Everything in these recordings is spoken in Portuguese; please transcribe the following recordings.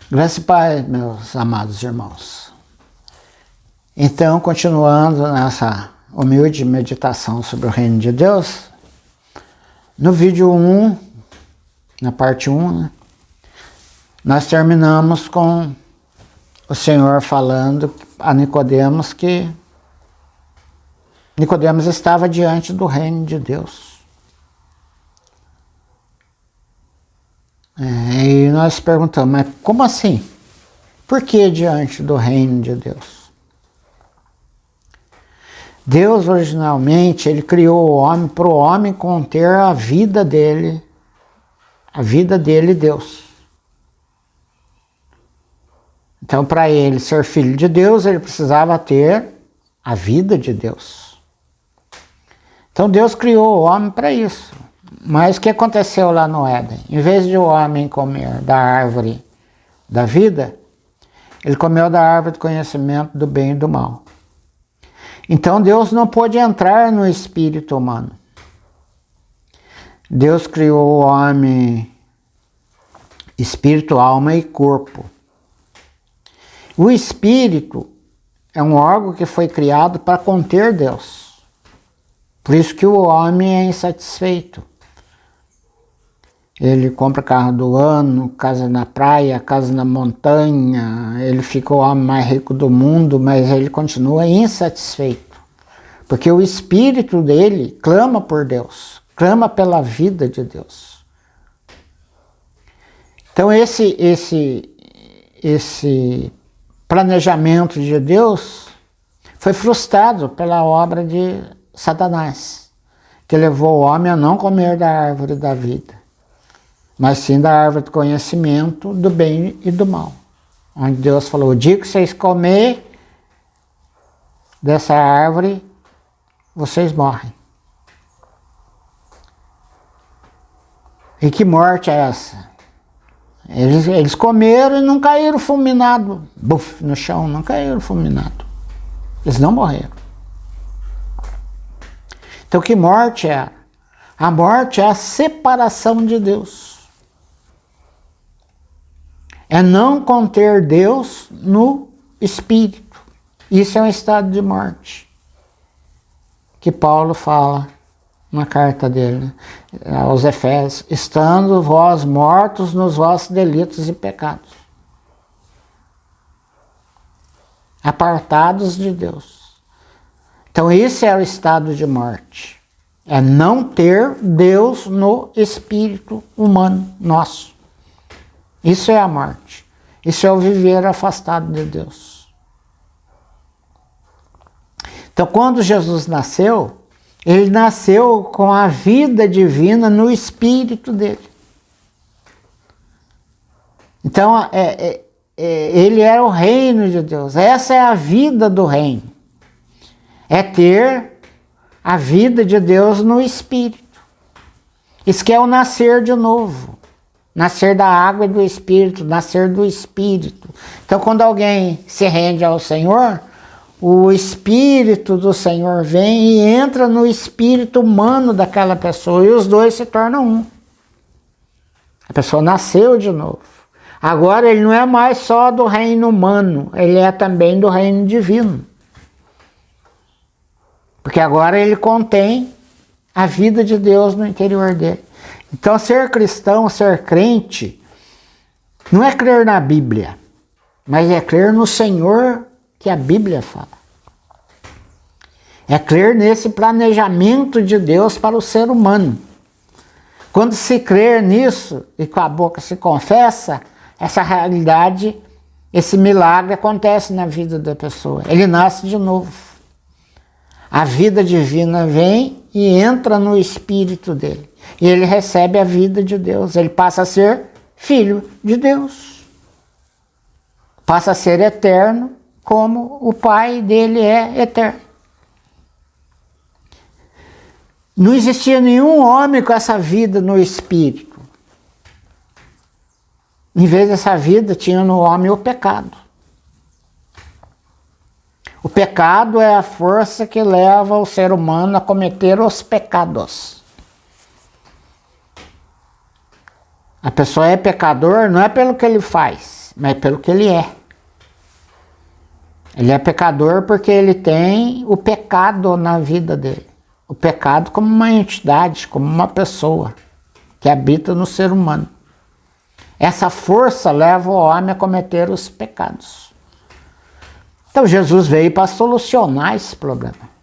Graças e paz, meus amados irmãos. Então, continuando nessa humilde meditação sobre o reino de Deus, no vídeo 1, na parte 1, né, nós terminamos com o Senhor falando a Nicodemos que Nicodemos estava diante do reino de Deus. E nós perguntamos, mas como assim? Por que diante do reino de Deus? Deus originalmente, ele criou o homem para o homem conter a vida dele Deus. Então, para ele ser filho de Deus, ele precisava ter a vida de Deus. Então Deus criou o homem para isso. Mas o que aconteceu lá no Éden? Em vez de o homem comer da árvore da vida, ele comeu da árvore do conhecimento do bem e do mal. Então Deus não pôde entrar no espírito humano. Deus criou o homem espírito, alma e corpo. O espírito é um órgão que foi criado para conter Deus. Por isso que o homem é insatisfeito. Ele compra carro do ano, casa na praia, casa na montanha, ele fica o homem mais rico do mundo, mas ele continua insatisfeito. Porque o espírito dele clama por Deus, clama pela vida de Deus. Então esse planejamento de Deus foi frustrado pela obra de Satanás, que levou o homem a não comer da árvore da vida, mas sim da árvore do conhecimento do bem e do mal. Onde Deus falou, o dia que vocês comerem dessa árvore, vocês morrem. E que morte é essa? Eles comeram e não caíram fulminados, no chão, não caíram fulminados. Eles não morreram. Então que morte é? A morte é a separação de Deus. É não conter Deus no espírito. Isso é um estado de morte. Que Paulo fala na carta dele, aos Efésios, estando vós mortos nos vossos delitos e pecados. Apartados de Deus. Então esse é o estado de morte. É não ter Deus no espírito humano nosso. Isso é a morte. Isso é o viver afastado de Deus. Então quando Jesus nasceu, ele nasceu com a vida divina no espírito dele. Então ele é o reino de Deus. Essa é a vida do reino. É ter a vida de Deus no espírito. Isso que é o nascer de novo. Nascer da água e do espírito, nascer do espírito. Então quando alguém se rende ao Senhor, o espírito do Senhor vem e entra no espírito humano daquela pessoa e os dois se tornam um. A pessoa nasceu de novo. Agora ele não é mais só do reino humano, ele é também do reino divino. Porque agora ele contém a vida de Deus no interior dele. Então ser cristão, ser crente, não é crer na Bíblia, mas é crer no Senhor que a Bíblia fala. É crer nesse planejamento de Deus para o ser humano. Quando se crer nisso e com a boca se confessa, essa realidade, esse milagre acontece na vida da pessoa. Ele nasce de novo. A vida divina vem e entra no espírito dele. E ele recebe a vida de Deus. Ele passa a ser filho de Deus. Passa a ser eterno como o Pai dele é eterno. Não existia nenhum homem com essa vida no espírito. Em vez dessa vida, tinha no homem o pecado. O pecado é a força que leva o ser humano a cometer os pecados. A pessoa é pecador não é pelo que ele faz, mas pelo que ele é. Ele é pecador porque ele tem o pecado na vida dele. O pecado como uma entidade, como uma pessoa que habita no ser humano. Essa força leva o homem a cometer os pecados. Então Jesus veio para solucionar esse problema.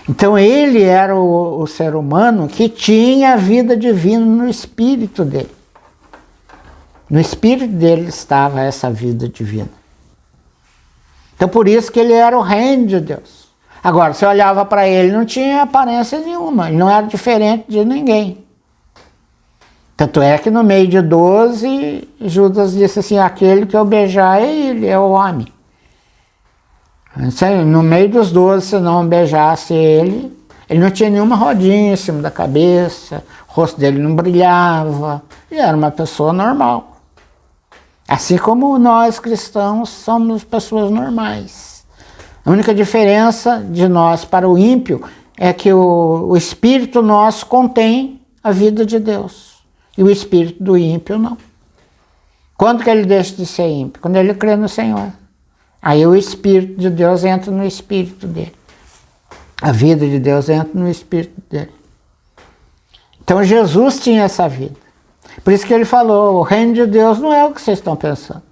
Então ele era o ser humano que tinha a vida divina no espírito dele. No espírito dele estava essa vida divina. Então por isso que ele era o reino de Deus. Agora, você olhava para ele, não tinha aparência nenhuma, ele não era diferente de ninguém. Tanto é que no meio de 12, Judas disse assim, aquele que eu beijar é ele, é o homem. No meio dos 12, se não beijasse ele não tinha nenhuma rodinha em cima da cabeça, o rosto dele não brilhava, ele era uma pessoa normal. Assim como nós cristãos somos pessoas normais. A única diferença de nós para o ímpio é que o espírito nosso contém a vida de Deus. E o espírito do ímpio não. Quando que ele deixa de ser ímpio? Quando ele crê no Senhor. Aí o espírito de Deus entra no espírito dele. A vida de Deus entra no espírito dele. Então Jesus tinha essa vida. Por isso que ele falou, o reino de Deus não é o que vocês estão pensando.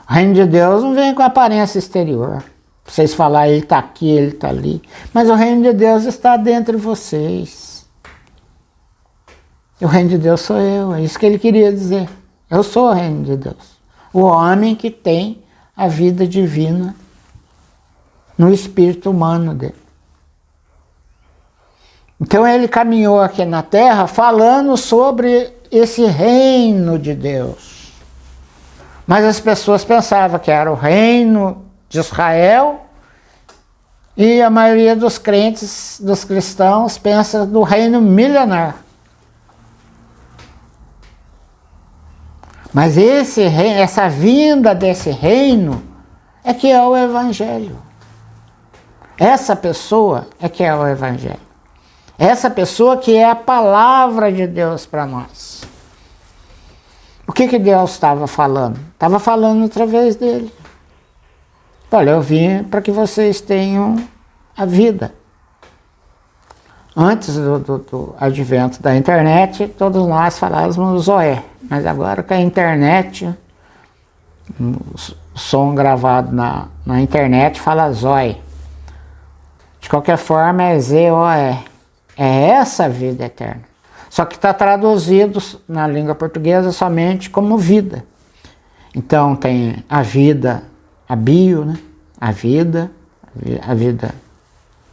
O reino de Deus não vem com aparência exterior. Vocês falarem, ele está aqui, ele está ali. Mas o reino de Deus está dentro de vocês. E o reino de Deus sou eu, é isso que ele queria dizer. Eu sou o reino de Deus. O homem que tem a vida divina no espírito humano dele. Então ele caminhou aqui na terra falando sobre esse reino de Deus. Mas as pessoas pensavam que era o reino de Israel e a maioria dos crentes, dos cristãos, pensa do reino milenar. Mas essa vinda desse reino é que é o Evangelho. Essa pessoa é que é o Evangelho. Essa pessoa que é a palavra de Deus para nós. O que Deus estava falando? Estava falando através dele. Olha, eu vim para que vocês tenham a vida. Antes do advento da internet, todos nós falávamos Zoé. Mas agora com a internet, o som gravado na internet fala Zói. De qualquer forma é Z-O-E. É essa a vida eterna. Só que está traduzido na língua portuguesa somente como vida. Então tem a vida, a bio, né? A vida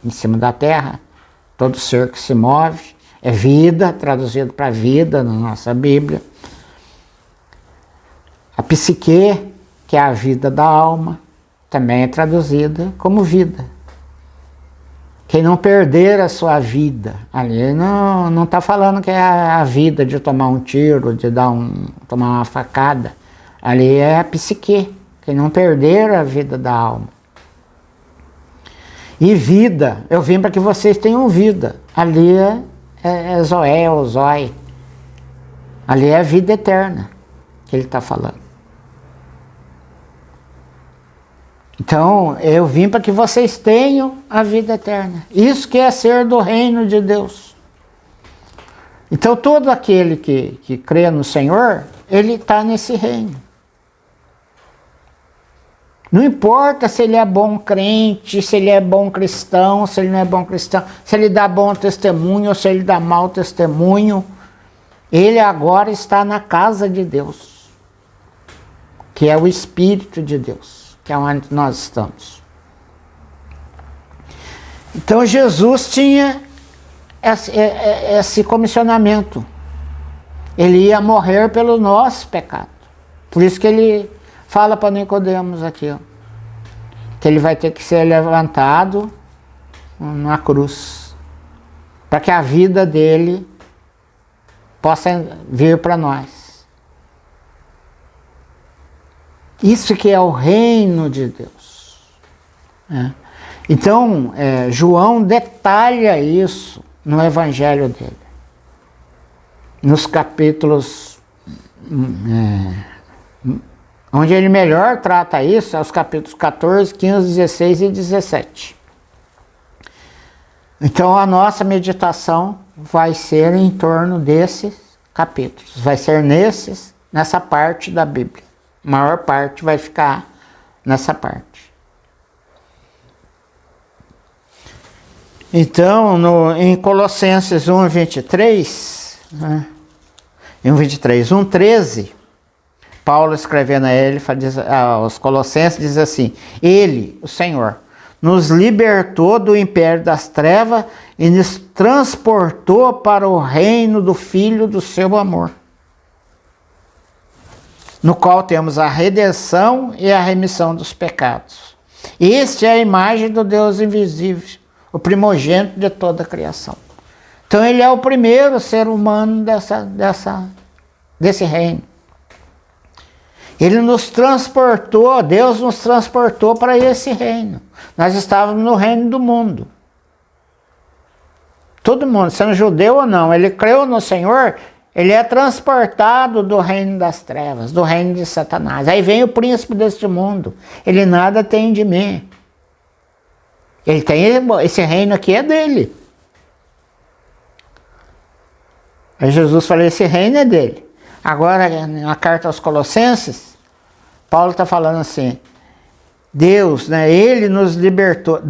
em cima da terra, todo ser que se move, é vida, traduzido para vida na nossa Bíblia. A psique, que é a vida da alma, também é traduzida como vida. Quem não perder a sua vida, ali não está falando que é a vida de tomar um tiro, de tomar uma facada. Ali é a psique, quem não perder a vida da alma. E vida, eu vim para que vocês tenham vida. Ali é Zoé ou Zói. Ali é a vida eterna que ele está falando. Então, eu vim para que vocês tenham a vida eterna. Isso que é ser do reino de Deus. Então, todo aquele que crê no Senhor, ele está nesse reino. Não importa se ele é bom crente, se ele é bom cristão, se ele não é bom cristão, se ele dá bom testemunho ou se ele dá mau testemunho, ele agora está na casa de Deus, que é o Espírito de Deus. Que é onde nós estamos. Então Jesus tinha esse comissionamento. Ele ia morrer pelo nosso pecado. Por isso que ele fala para Nicodemos aqui, ó, que ele vai ter que ser levantado na cruz, para que a vida dele possa vir para nós. Isso que é o reino de Deus. Então, João detalha isso no evangelho dele. Nos capítulos Onde ele melhor trata isso é os capítulos 14, 15, 16 e 17. Então a nossa meditação vai ser em torno desses capítulos. Vai ser nessa parte da Bíblia. A maior parte vai ficar nessa parte. Então, em Colossenses 1:23, né? Em 1:13, Paulo escrevendo a ele, aos Colossenses, diz assim: Ele, o Senhor, nos libertou do império das trevas e nos transportou para o reino do Filho do seu amor, no qual temos a redenção e a remissão dos pecados. Este é a imagem do Deus invisível, o primogênito de toda a criação. Então ele é o primeiro ser humano desse reino. Ele nos transportou, Deus nos transportou para esse reino. Nós estávamos no reino do mundo. Todo mundo, sendo judeu ou não, ele creu no Senhor, ele é transportado do reino das trevas, do reino de Satanás. Aí vem o príncipe deste mundo. Ele nada tem de mim. Ele tem, esse reino aqui é dele. Aí Jesus falou, esse reino é dele. Agora, na carta aos Colossenses, Paulo está falando assim, Deus, né, ele nos libertou,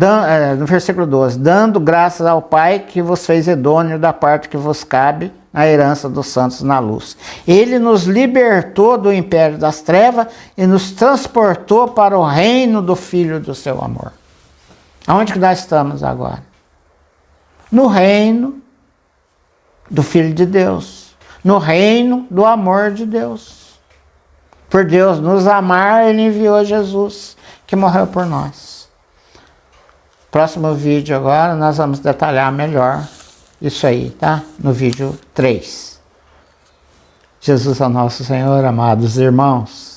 no versículo 12, dando graças ao Pai que vos fez idôneo da parte que vos cabe na herança dos santos na luz. Ele nos libertou do império das trevas e nos transportou para o reino do Filho do seu amor. Aonde que nós estamos agora? No reino do Filho de Deus, no reino do amor de Deus. Por Deus nos amar, ele enviou Jesus, que morreu por nós. Próximo vídeo agora, nós vamos detalhar melhor isso aí, tá? No vídeo 3. Jesus é o nosso Senhor, amados irmãos.